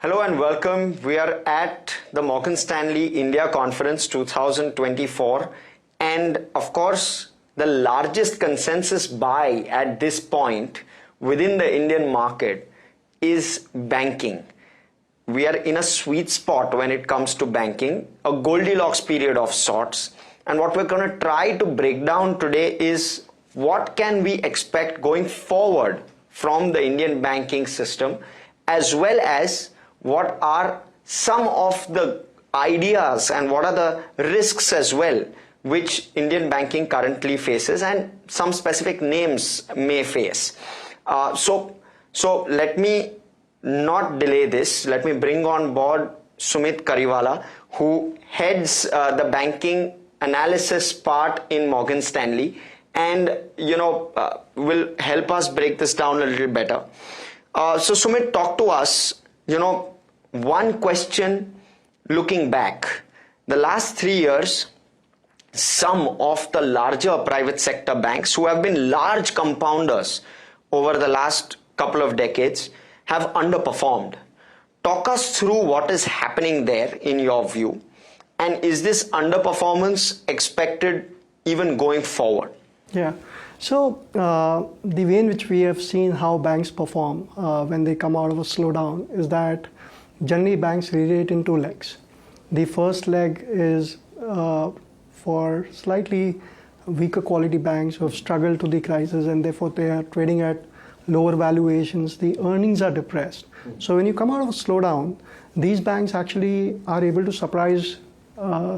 Hello and welcome. We are at the Morgan Stanley India Conference 2024, and of course the largest consensus buy at this point within the Indian market is banking. We are in a sweet spot when it comes to banking, a Goldilocks period of sorts, and what we're going to try to break down today is what can we expect going forward from the Indian banking system, as well as what are some of the ideas and what are the risks as well which Indian banking currently faces and some specific names may face. So let me not delay this. Let me bring on board Sumeet Kariwala, who heads the banking analysis part in Morgan Stanley, and will help us break this down a little better. So Sumit, talk to us. One question looking back, the last 3 years, some of the larger private sector banks who have been large compounders over the last couple of decades have underperformed. Talk us through what is happening there in your view, and is this underperformance expected even going forward? Yeah. So the way in which we have seen how banks perform when they come out of a slowdown is that generally banks re-rate in two legs. The first leg is for slightly weaker quality banks who have struggled to the crisis and therefore they are trading at lower valuations. The earnings are depressed. So when you come out of a slowdown, these banks actually are able to surprise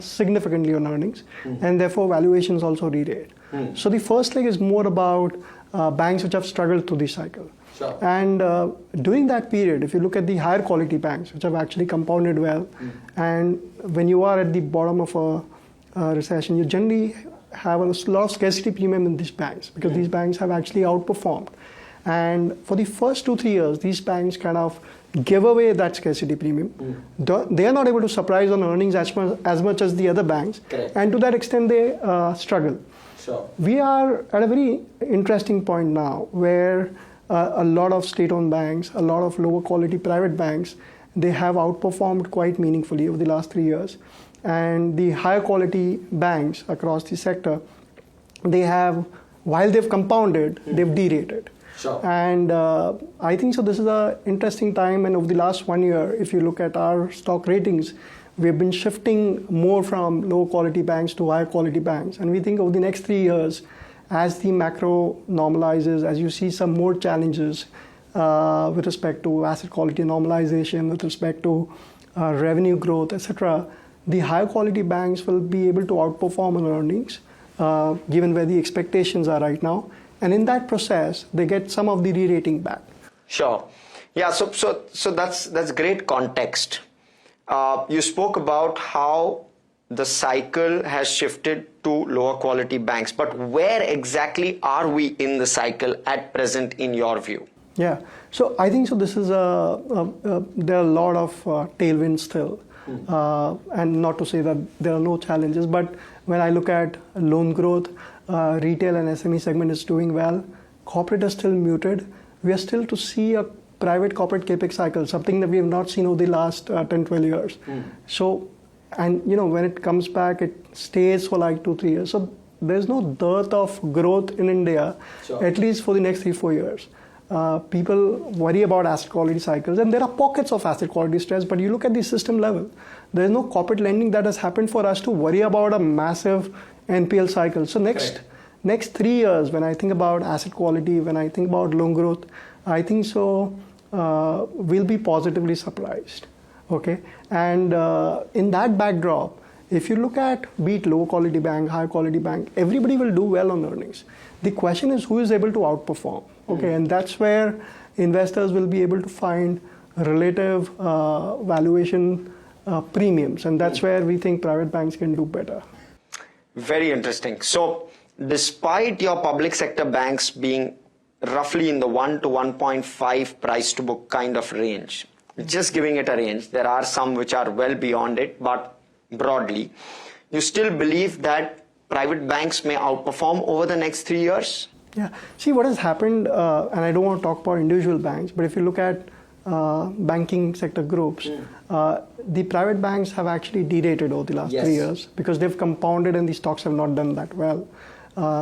significantly on earnings, and therefore valuations also re-rate. So the first leg is more about banks which have struggled through the cycle. Sure. And during that period, if you look at the higher quality banks which have actually compounded well, and when you are at the bottom of a recession, you generally have a lot of scarcity premium in these banks because these banks have actually outperformed. And for the first 2-3 years, these banks kind of give away that scarcity premium. They are not able to surprise on earnings as much as the other banks. Correct. And to that extent, they struggle. Sure. We are at a very interesting point now where a lot of state-owned banks, a lot of lower quality private banks, they have outperformed quite meaningfully over the last 3 years. And the higher quality banks across the sector, they have, while they've compounded, they've derated. Sure. And I think so this is an interesting time, and over the last 1 year, if you look at our stock ratings, we've been shifting more from low quality banks to higher quality banks. And we think over the next 3 years, as the macro normalizes, as you see some more challenges with respect to asset quality normalization, with respect to revenue growth, etc., the higher quality banks will be able to outperform on earnings, given where the expectations are right now. And in that process, they get some of the re-rating back. Sure. Yeah, so that's great context. You spoke about how the cycle has shifted to lower quality banks, but where exactly are we in the cycle at present in your view? Yeah, so I think so this is there are a lot of tailwinds still, and not to say that there are no challenges, but when I look at loan growth, retail and SME segment is doing well, corporate is still muted. We are still to see a private corporate capex cycle, something that we have not seen over the last 10-12 years. So, and when it comes back, it stays for like 2-3 years. So there's no dearth of growth in India, Sure. at least for the next 3-4 years. People worry about asset quality cycles, and there are pockets of asset quality stress, but you look at the system level, there's no corporate lending that has happened for us to worry about a massive NPL cycle. So next 3 years, when I think about asset quality, when I think about loan growth, I think so we'll be positively surprised. Okay, and in that backdrop, if you look at be it low quality bank, high quality bank, everybody will do well on earnings. The question is who is able to outperform. Okay, and that's where investors will be able to find relative valuation premiums, and that's where we think private banks can do better. Very interesting. So despite your public sector banks being roughly in the 1 to 1.5 price to book kind of range, just giving it a range, there are some which are well beyond it, but broadly, you still believe that private banks may outperform over the next 3 years? Yeah. See, what has happened, and I don't want to talk about individual banks, but if you look at banking sector groups, the private banks have actually derated over the last 3 years because they've compounded and the stocks have not done that well.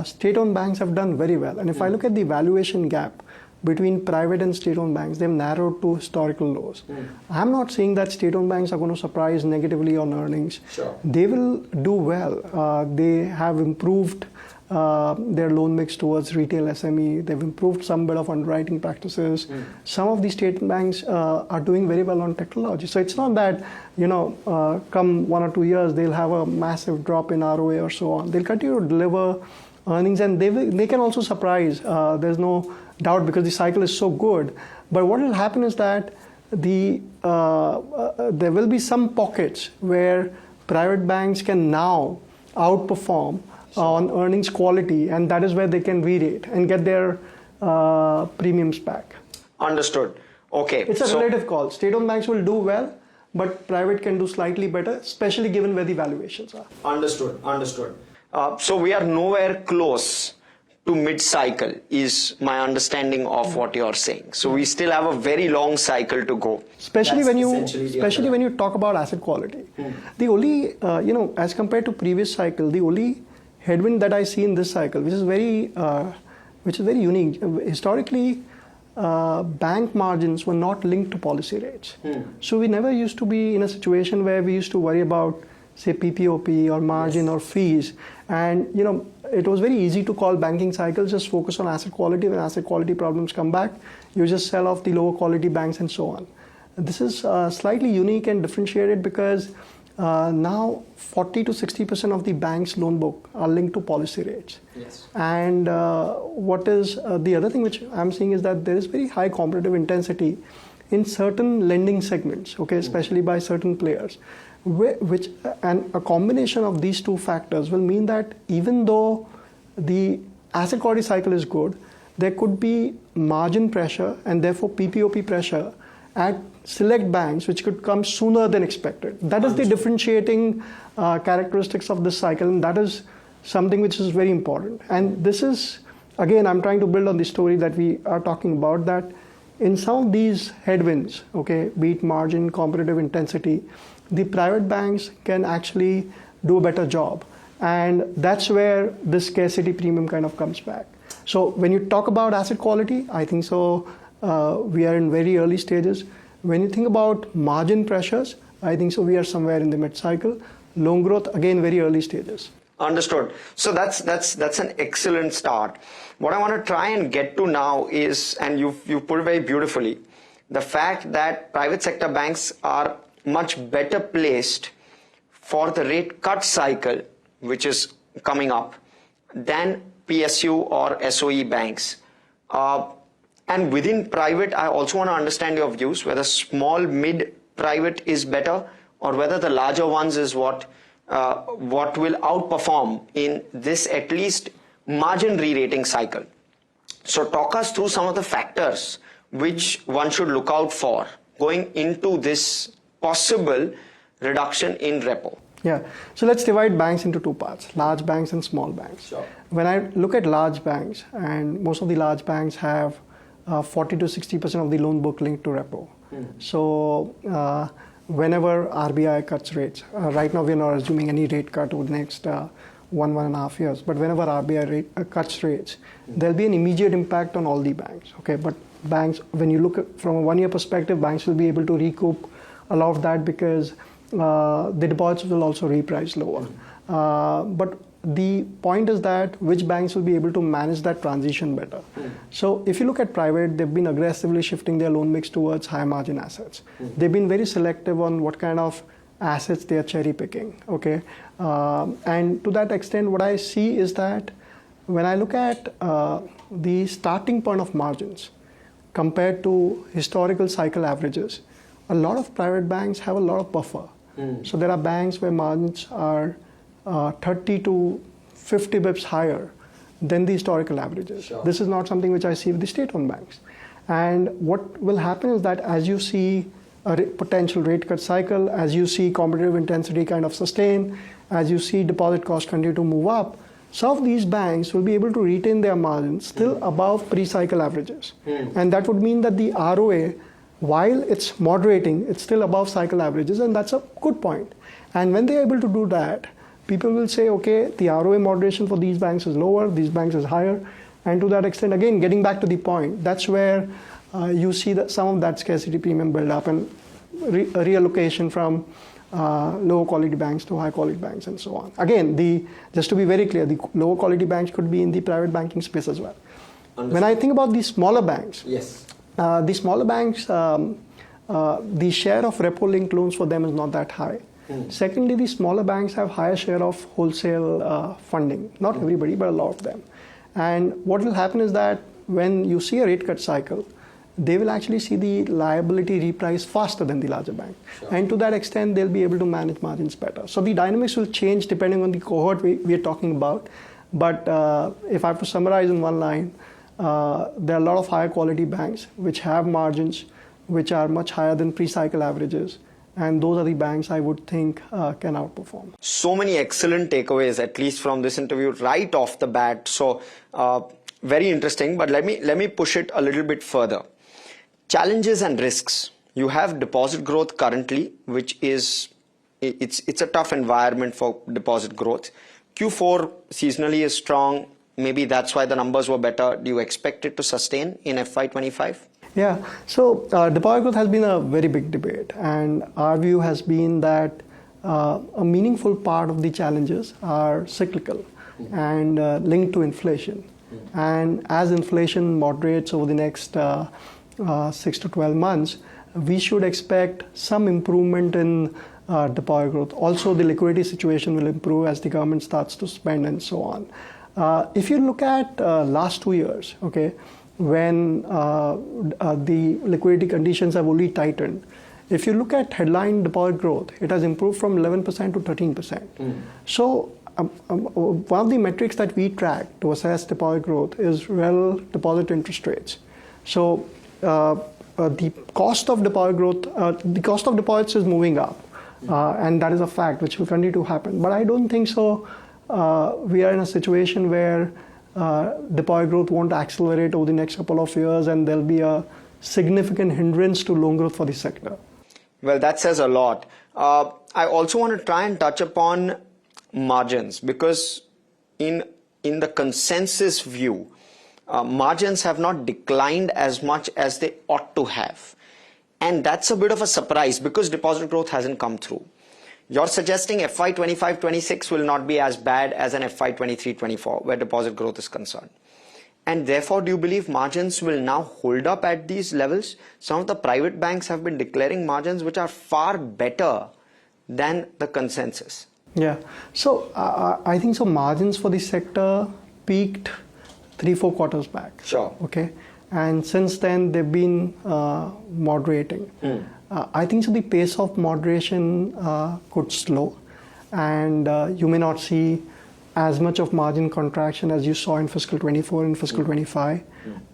State-owned banks have done very well. And if I look at the valuation gap between private and state-owned banks, they've narrowed to historical lows. I'm not saying that state-owned banks are going to surprise negatively on earnings. They will do well. They have improved their loan mix towards retail SME. They've improved some bit of underwriting practices. Some of the state banks are doing very well on technology. So it's not that, come 1 or 2 years, they'll have a massive drop in ROA or so on. They'll continue to deliver earnings, and they can also surprise. There's no doubt because the cycle is so good. But what will happen is that there will be some pockets where private banks can now outperform on earnings quality, and that is where they can re-rate and get their premiums back. Understood. Okay. It's a relative call. State-owned banks will do well, but private can do slightly better, especially given where the valuations are. Understood. So we are nowhere close to mid-cycle is my understanding of what you're saying. So we still have a very long cycle to go. Especially when you talk about asset quality. The only, as compared to previous cycle, the only headwind that I see in this cycle, which is very unique. Historically, bank margins were not linked to policy rates. So we never used to be in a situation where we used to worry about, say, PPOP or margin or fees. And, it was very easy to call banking cycles, just focus on asset quality. When asset quality problems come back, you just sell off the lower quality banks and so on. This is slightly unique and differentiated because now 40 to 60% of the bank's loan book are linked to policy rates. And what is the other thing which I'm seeing is that there is very high competitive intensity in certain lending segments, especially by certain players. And a combination of these two factors will mean that even though the asset quality cycle is good, there could be margin pressure and therefore PPOP pressure at select banks, which could come sooner than expected. That is the differentiating characteristics of this cycle, and that is something which is very important. And this is, again, I'm trying to build on the story that we are talking about, that in some of these headwinds, be it margin, competitive intensity, the private banks can actually do a better job. And that's where the scarcity premium kind of comes back. So when you talk about asset quality, I think so we are in very early stages. When you think about margin pressures, I think so we are somewhere in the mid-cycle. Loan growth, again, very early stages. Understood. So that's an excellent start. What I want to try and get to now is, and you put it very beautifully, the fact that private sector banks are much better placed for the rate cut cycle, which is coming up, than PSU or SOE banks. And within private, I also want to understand your views, whether small, mid private is better, or whether the larger ones is what will outperform in this at least margin re-rating cycle. So talk us through some of the factors which one should look out for going into this possible reduction in repo. Yeah, so let's divide banks into two parts, large banks and small banks. When I look at large banks, and most of the large banks have 40 to 60% of the loan book linked to repo. So whenever RBI cuts rates, right now we're not assuming any rate cut over the next 1.5 years, but whenever RBI cuts rates, there'll be an immediate impact on all the banks. But banks, when you look at from a 1 year perspective, banks will be able to recoup a lot of that because the deposits will also reprice lower. But the point is that which banks will be able to manage that transition better. So if you look at private, they've been aggressively shifting their loan mix towards high margin assets. They've been very selective on what kind of assets they are cherry picking. And to that extent, what I see is that when I look at the starting point of margins compared to historical cycle averages, a lot of private banks have a lot of buffer. So there are banks where margins are 30 to 50 bips higher than the historical averages. This is not something which I see with the state-owned banks. And what will happen is that as you see a potential rate cut cycle, as you see competitive intensity kind of sustain, as you see deposit costs continue to move up, some of these banks will be able to retain their margins still above pre-cycle averages. And that would mean that the ROA while it's moderating, it's still above cycle averages, and that's a good point. And when they're able to do that, people will say, okay, the ROA moderation for these banks is lower, these banks is higher. And to that extent, again, getting back to the point, that's where you see that some of that scarcity premium build up and reallocation from lower quality banks to high quality banks and so on. Again, just to be very clear, the lower quality banks could be in the private banking space as well. Understood. When I think about the smaller banks, yes, the smaller banks, the share of repo linked loans for them is not that high. Secondly, the smaller banks have higher share of wholesale funding. Not everybody, but a lot of them. And what will happen is that when you see a rate cut cycle, they will actually see the liability reprice faster than the larger bank. Sure. And to that extent, they'll be able to manage margins better. So the dynamics will change depending on the cohort we are talking about. But if I have to summarize in one line, there are a lot of higher quality banks which have margins which are much higher than pre-cycle averages. And those are the banks I would think can outperform. So many excellent takeaways, at least from this interview, right off the bat. So very interesting. But let me push it a little bit further. Challenges and risks. You have deposit growth currently, which is it's a tough environment for deposit growth. Q4 seasonally is strong. Maybe that's why the numbers were better. Do you expect it to sustain in FY25? Yeah, so deposit growth has been a very big debate, and our view has been that a meaningful part of the challenges are cyclical and linked to inflation. And as inflation moderates over the next 6 to 12 months, we should expect some improvement in deposit growth. Also, the liquidity situation will improve as the government starts to spend and so on. If you look at last 2 years, okay, when the liquidity conditions have only tightened, if you look at headline deposit growth, it has improved from 11% to 13%. So one of the metrics that we track to assess deposit growth is real deposit interest rates. So the cost of deposit growth, the cost of deposits is moving up, and that is a fact which will continue to happen. But I don't think so. We are in a situation where deposit growth won't accelerate over the next couple of years, and there'll be a significant hindrance to loan growth for the sector. Well, that says a lot. I also want to try and touch upon margins, because in the consensus view, margins have not declined as much as they ought to have. And that's a bit of a surprise because deposit growth hasn't come through. You're suggesting FY25-26 will not be as bad as an FY23-24 where deposit growth is concerned. And therefore, do you believe margins will now hold up at these levels? Some of the private banks have been declaring margins which are far better than the consensus. Yeah, so I think so margins for the sector peaked 3-4 quarters back. Sure. Okay, and since then they've been moderating. I think so the pace of moderation could slow, and you may not see as much of margin contraction as you saw in fiscal 24 and fiscal 25.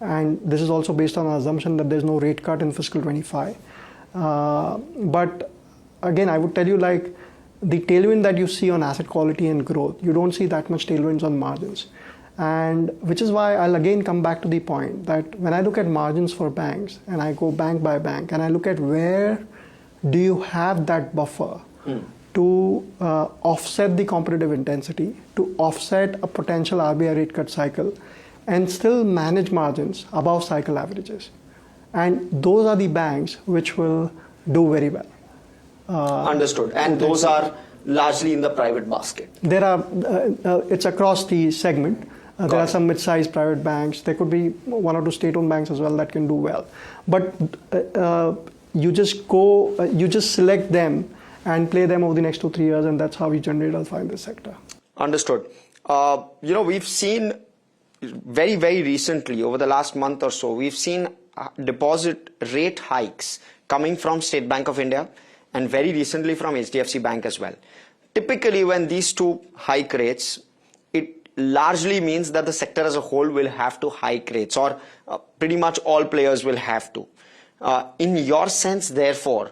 And this is also based on an assumption that there's no rate cut in fiscal 25. But again, I would tell you, like, the tailwind that you see on asset quality and growth, you don't see that much tailwinds on margins. And which is why I'll again come back to the point that when I look at margins for banks and I go bank by bank and I look at where do you have that buffer to offset the competitive intensity, to offset a potential RBI rate cut cycle and still manage margins above cycle averages. And those are the banks which will do very well. Understood. And those are largely in the private basket. There are, it's across the segment. There are some mid-sized private banks. There could be 1 or 2 state-owned banks as well that can do well. But you just select them and play them over the next 2-3 years, and that's how we generate alpha in this sector. Understood. We've seen very, very recently, over the last month or so, we've seen deposit rate hikes coming from State Bank of India and very recently from HDFC Bank as well. Typically, when these two hike rates, it largely means that the sector as a whole will have to hike rates, or pretty much all players will have to. In your sense, therefore,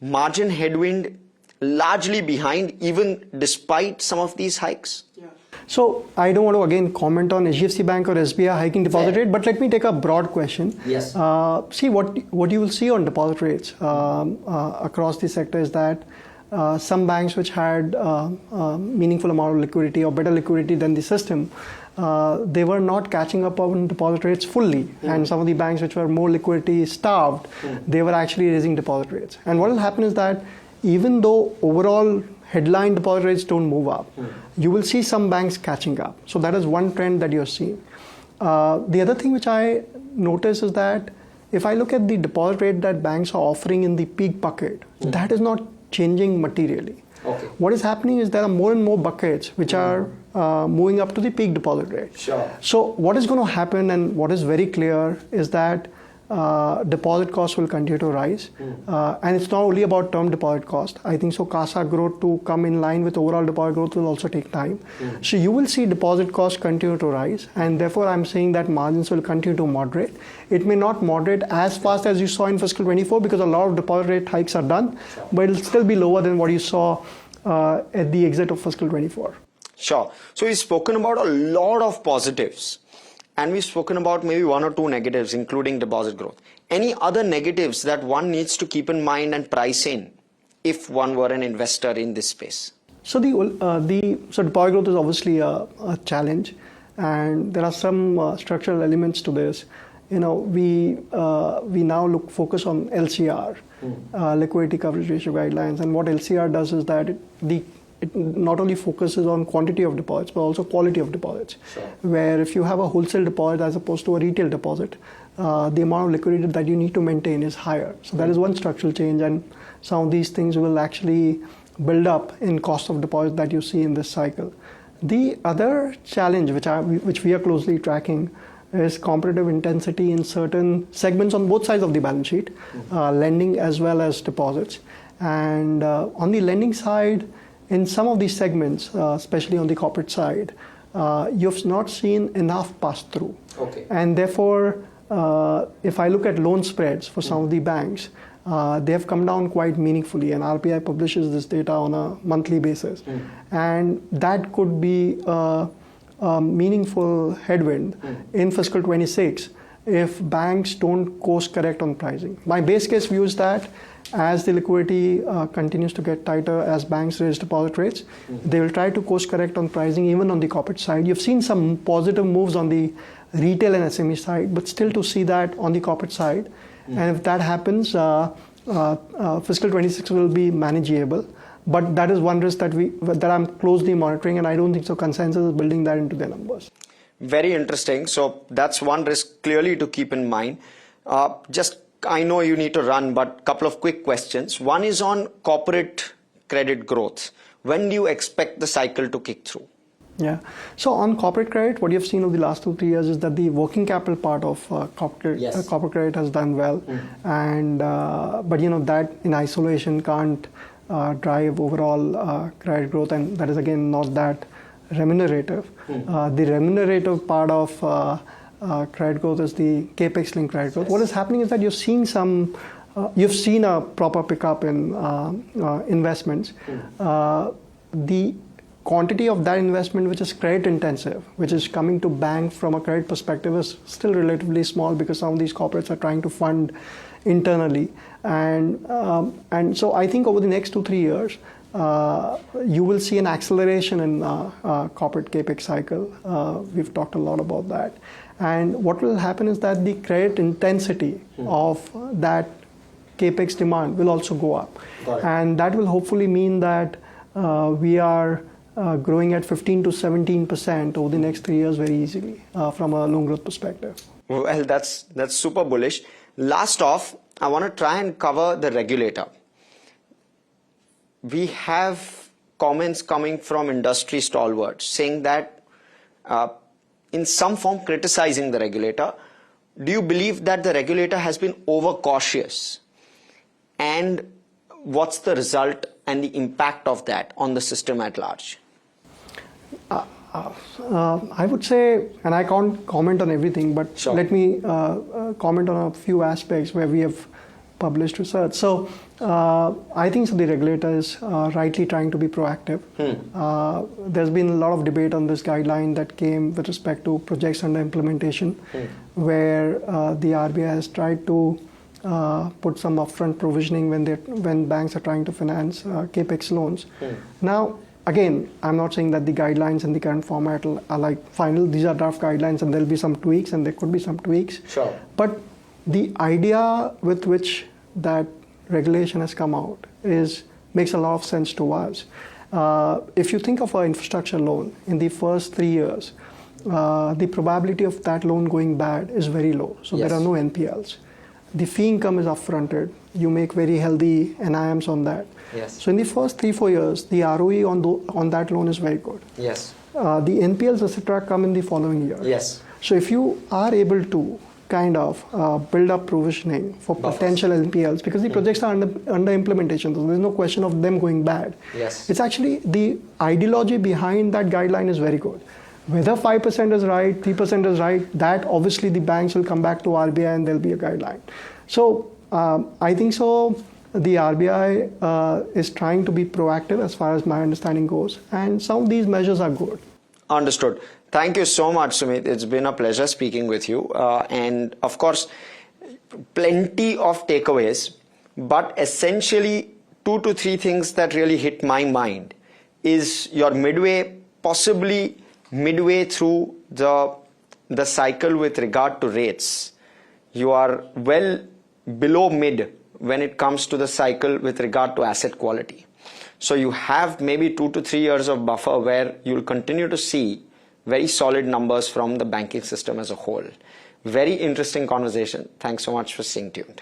margin headwind largely behind even despite some of these hikes? Yeah. So I don't want to again comment on HDFC Bank or SBI hiking deposit Fair. rate, but let me take a broad question. Yes. See what you will see on deposit rates across the sector is that some banks which had meaningful amount of liquidity or better liquidity than the system, they were not catching up on deposit rates fully. And some of the banks which were more liquidity starved, they were actually raising deposit rates. And what will happen is that even though overall headline deposit rates don't move up, you will see some banks catching up. So that is one trend that you're seeing. The other thing which I notice is that if I look at the deposit rate that banks are offering in the peak bucket, that is not changing materially. Okay. What is happening is there are more and more buckets which are moving up to the peak deposit rate. Sure. So what is going to happen, and what is very clear, is that deposit costs will continue to rise. And it's not only about term deposit cost. I think so CASA growth to come in line with overall deposit growth will also take time. So you will see deposit costs continue to rise, and therefore I'm saying that margins will continue to moderate. It may not moderate as fast as you saw in fiscal 24 because a lot of deposit rate hikes are done, but it'll still be lower than what you saw at the exit of fiscal 24. Sure. So we've spoken about a lot of positives. And we've spoken about maybe one or two negatives, including deposit growth. Any other negatives that one needs to keep in mind and price in if one were an investor in this space? So so deposit growth is obviously a challenge, and there are some structural elements to this. You know, we now focus on LCR, liquidity coverage ratio guidelines, and what LCR does is that it not only focuses on quantity of deposits, but also quality of deposits. Sure. Where if you have a wholesale deposit as opposed to a retail deposit, the amount of liquidity that you need to maintain is higher. So that is one structural change, and some of these things will actually build up in cost of deposit that you see in this cycle. The other challenge which we are closely tracking is competitive intensity in certain segments on both sides of the balance sheet, lending as well as deposits. And on the lending side, in some of these segments, especially on the corporate side, you've not seen enough pass-through. Okay. And therefore, if I look at loan spreads for some of the banks, they have come down quite meaningfully, and RBI publishes this data on a monthly basis. And that could be a meaningful headwind in fiscal 26 if banks don't course correct on pricing. My base case view is that as the liquidity continues to get tighter, as banks raise deposit rates, they will try to course correct on pricing even on the corporate side. You've seen some positive moves on the retail and SME side, but still to see that on the corporate side. And if that happens, fiscal 26 will be manageable. But that is one risk that I'm closely monitoring, and I don't think so consensus is building that into their numbers. Very interesting. So that's one risk clearly to keep in mind. I know you need to run, but a couple of quick questions. One is on corporate credit growth. When do you expect the cycle to kick through? Yeah. So on corporate credit, what you've seen over the last 2-3 years is that the working capital part of corporate credit has done well. And but you know that in isolation can't drive overall credit growth, and that is again not that remunerative. The remunerative part of credit growth is the capex linked credit growth. What is happening is that you've seen a proper pickup in investments. The quantity of that investment which is credit intensive, which is coming to bank from a credit perspective, is still relatively small because some of these corporates are trying to fund internally. And so I think over the next 2-3 years, you will see an acceleration in corporate capex cycle. We've talked a lot about that. And what will happen is that the credit intensity of that capex demand will also go up. And that will hopefully mean that we are growing at 15 to 17% over the next 3 years very easily from a loan growth perspective. Well, that's super bullish. Last off, I want to try and cover the regulator. We have comments coming from industry stalwarts saying that in some form criticizing the regulator. Do you believe that the regulator has been overcautious? And what's the result and the impact of that on the system at large? I would say, and I can't comment on everything, but let me comment on a few aspects where we have published research. So I think the regulator is rightly trying to be proactive. There's been a lot of debate on this guideline that came with respect to projects under implementation, where the RBI has tried to put some upfront provisioning when banks are trying to finance capex loans. Now, again, I'm not saying that the guidelines in the current format are like final. These are draft guidelines, and there'll be some tweaks, and there could be some tweaks. Sure. But the idea with which that regulation has come out makes a lot of sense to us. If you think of an infrastructure loan, in the first 3 years, the probability of that loan going bad is very low. So Yes. there are no NPLs. The fee income is upfronted. You make very healthy NIMs on that. Yes. So in the first 3-4 years, the ROE on that loan is very good. Yes. The NPLs, etc., come in the following year. Yes. So if you are able to kind of build up provisioning for Buffers. potential NPLs, because the projects are under implementation, so there's no question of them going bad. Yes. It's actually the ideology behind that guideline is very good. Whether 5% is right, 3% is right, that obviously the banks will come back to RBI and there'll be a guideline. So I think so. The RBI is trying to be proactive as far as my understanding goes, and some of these measures are good. Understood. Thank you so much, Sumeet. It's been a pleasure speaking with you. And of course, plenty of takeaways, but essentially 2 to 3 things that really hit my mind is your possibly midway through the cycle with regard to rates. You are well below mid when it comes to the cycle with regard to asset quality. So you have maybe 2 to 3 years of buffer where you'll continue to see very solid numbers from the banking system as a whole. Very interesting conversation. Thanks so much for staying tuned.